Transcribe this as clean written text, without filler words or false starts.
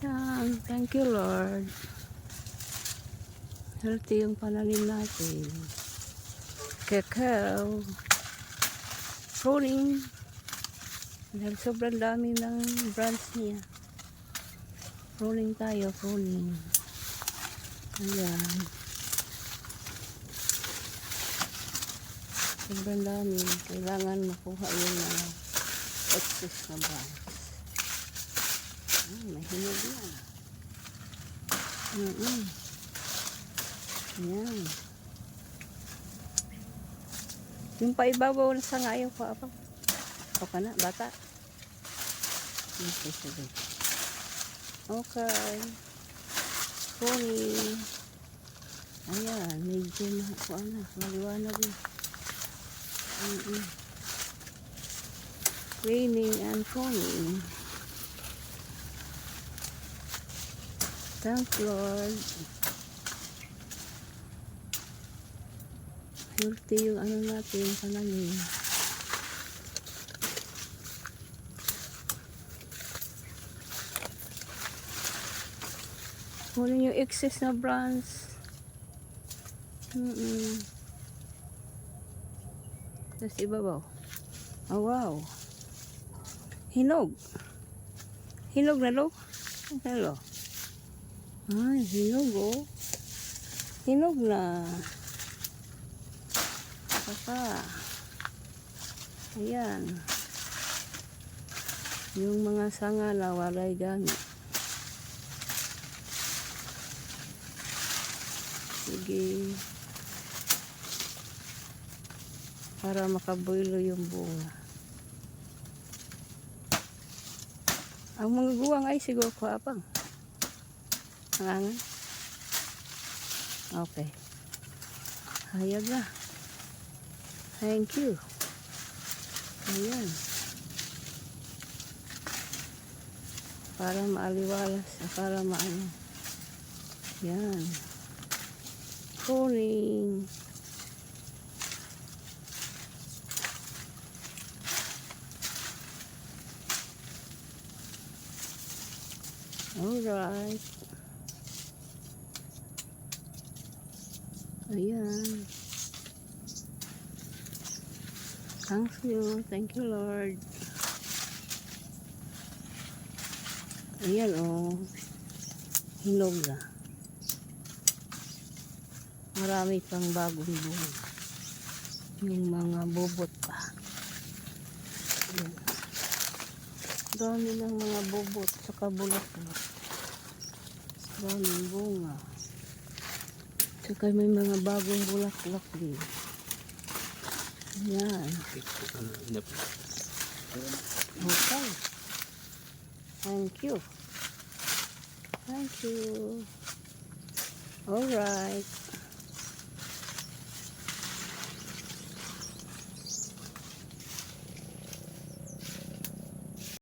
Yan, thank you Lord. Healthy yung pananim natin. Cacao. Pruning. Dahil sobrang dami ng branch niya. Pruning tayo, pruning. Ayan. Sobrang dami. Kailangan makuha yung mga excess na branch. May hinog yan. Ayan. Yung paibabaw na sa ngayon ko apa. O ka na, bata. Okay, sige. Okay. Pruning. Ayan, medyo maliwanag yun. Cleaning and pruning. Thank Lord. Healthy yung ano natin, pananim. Kunin yung excess na branch. Tapos ibabaw. Oh wow. Hinog. Hinog na lo. Hello. Ay, hinog oh. Hinog na. Saka. Ayan. Yung mga sanga na walay gamit. Sige. Para makabuelo yung bunga. Ang mga guwang ay siguro ko apang. Hangan. Okay. Hayag na. Thank you. Ayan. Para maaliwalas. Para maano. Yan. Pruning. Alright. Ayan. Thank you. Thank you, Lord. Ayan, oh. Hinog na. Marami pang bagong bunga. Yung mga bobot pa. Ayan. Dami ng mga bobot saka bulaklak. Daming bunga. Saka may mga bagong bulaklak din. Yan. Okay. Thank you. Thank you. Alright.